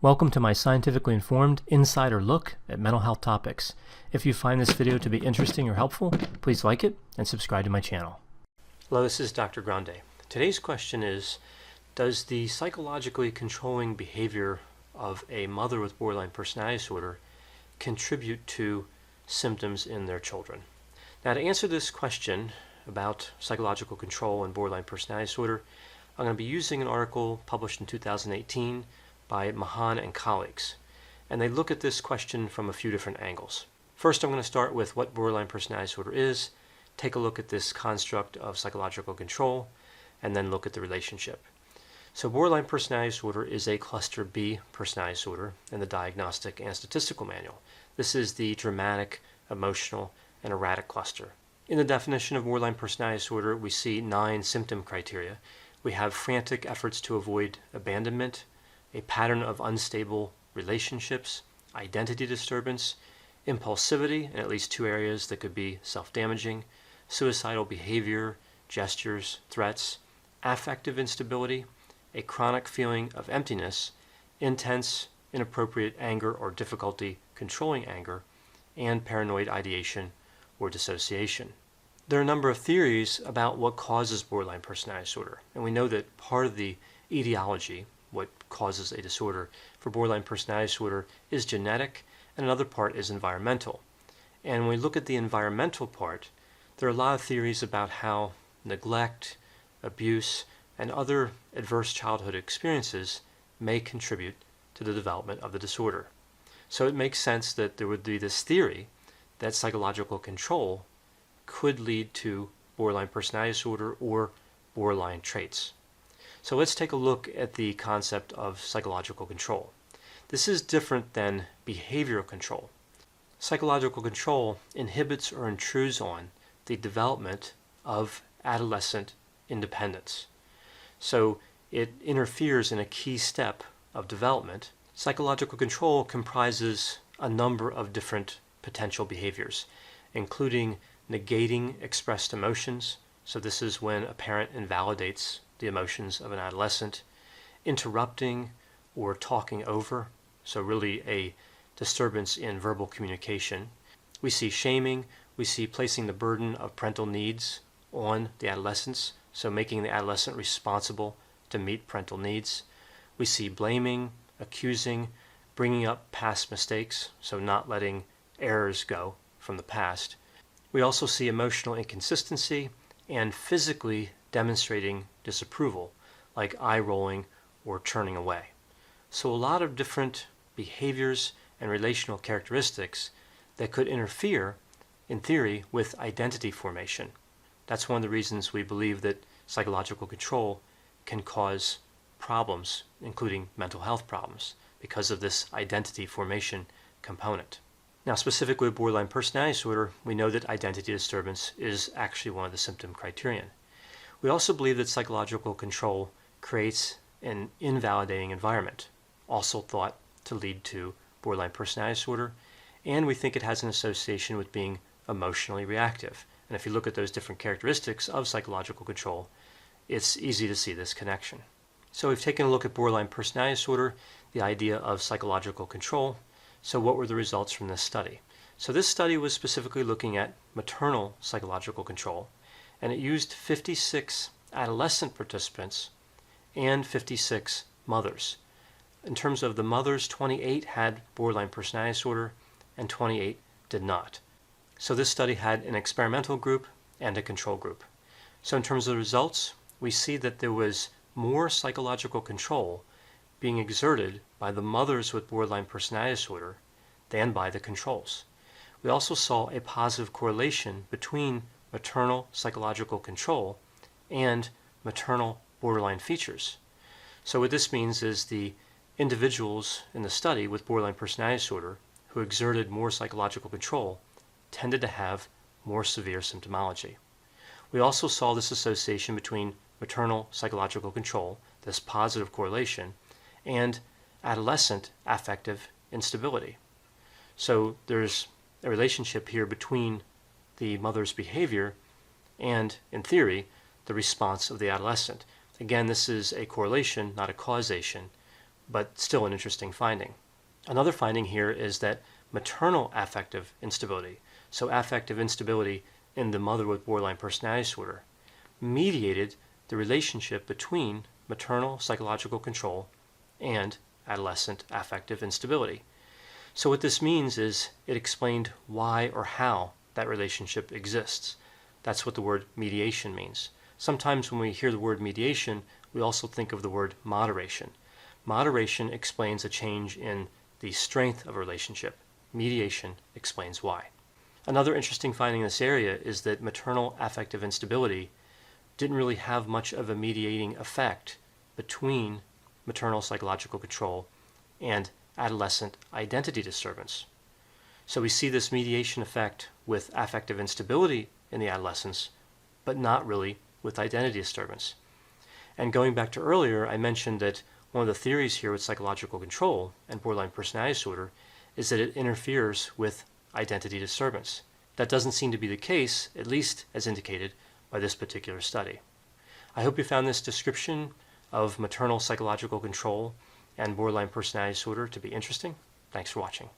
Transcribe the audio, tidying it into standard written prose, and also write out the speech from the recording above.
Welcome to my scientifically informed insider look at mental health topics. If you find this video to be interesting or helpful, please like it and subscribe to my channel. Hello, this is Dr. Grande. Today's question is, does the psychologically controlling behavior of a mother with borderline personality disorder contribute to symptoms in their children? Now, to answer this question about psychological control and borderline personality disorder, I'm going to be using an article published in 2018 by Mahan and colleagues, and they look at this question from a few different angles. First, I'm going to start with what borderline personality disorder is, take a look at this construct of psychological control, and then look at the relationship. So borderline personality disorder is a cluster B personality disorder in the Diagnostic and Statistical Manual. This is the dramatic, emotional, and erratic cluster. In the definition of borderline personality disorder, we see 9 symptom criteria. We have frantic efforts to avoid abandonment, a pattern of unstable relationships, identity disturbance, impulsivity in at least 2 areas that could be self-damaging, suicidal behavior, gestures, threats, affective instability, a chronic feeling of emptiness, intense, inappropriate anger or difficulty controlling anger, and paranoid ideation or dissociation. There are a number of theories about what causes borderline personality disorder, and we know that part of the etiology, what causes a disorder for borderline personality disorder, is genetic, and another part is environmental. And when we look at the environmental part, there are a lot of theories about how neglect, abuse, and other adverse childhood experiences may contribute to the development of the disorder. So it makes sense that there would be this theory that psychological control could lead to borderline personality disorder or borderline traits. So let's take a look at the concept of psychological control. This is different than behavioral control. Psychological control inhibits or intrudes on the development of adolescent independence. So it interferes in a key step of development. Psychological control comprises a number of different potential behaviors, including negating expressed emotions. So this is when a parent invalidates the emotions of an adolescent, interrupting or talking over, so really a disturbance in verbal communication. We see shaming, we see placing the burden of parental needs on the adolescents, so making the adolescent responsible to meet parental needs. We see blaming, accusing, bringing up past mistakes, so not letting errors go from the past. We also see emotional inconsistency and physically demonstrating disapproval, like eye rolling or turning away. So a lot of different behaviors and relational characteristics that could interfere, in theory, with identity formation. That's one of the reasons we believe that psychological control can cause problems, including mental health problems, because of this identity formation component. Now, specifically with borderline personality disorder, we know that identity disturbance is actually one of the symptom criterion. We also believe that psychological control creates an invalidating environment, also thought to lead to borderline personality disorder, and we think it has an association with being emotionally reactive. And if you look at those different characteristics of psychological control, it's easy to see this connection. So we've taken a look at borderline personality disorder, the idea of psychological control. So what were the results from this study? So this study was specifically looking at maternal psychological control, and it used 56 adolescent participants and 56 mothers. In terms of the mothers, 28 had borderline personality disorder and 28 did not. So this study had an experimental group and a control group. So in terms of the results, we see that there was more psychological control being exerted by the mothers with borderline personality disorder than by the controls. We also saw a positive correlation between maternal psychological control and maternal borderline features. So what this means is the individuals in the study with borderline personality disorder who exerted more psychological control tended to have more severe symptomology. We also saw this association between maternal psychological control, this positive correlation, and adolescent affective instability. So there's a relationship here between the mother's behavior and, in theory, the response of the adolescent. Again, this is a correlation, not a causation, but still an interesting finding. Another finding here is that maternal affective instability, so affective instability in the mother with borderline personality disorder, mediated the relationship between maternal psychological control and adolescent affective instability. So what this means is it explained why or how that relationship exists. That's what the word mediation means. Sometimes when we hear the word mediation, we also think of the word moderation. Moderation explains a change in the strength of a relationship. Mediation explains why. Another interesting finding in this area is that maternal affective instability didn't really have much of a mediating effect between maternal psychological control and adolescent identity disturbance. So we see this mediation effect with affective instability in the adolescents, but not really with identity disturbance. And going back to earlier, I mentioned that one of the theories here with psychological control and borderline personality disorder is that it interferes with identity disturbance. That doesn't seem to be the case, at least as indicated by this particular study. I hope you found this description of maternal psychological control and borderline personality disorder to be interesting. Thanks for watching.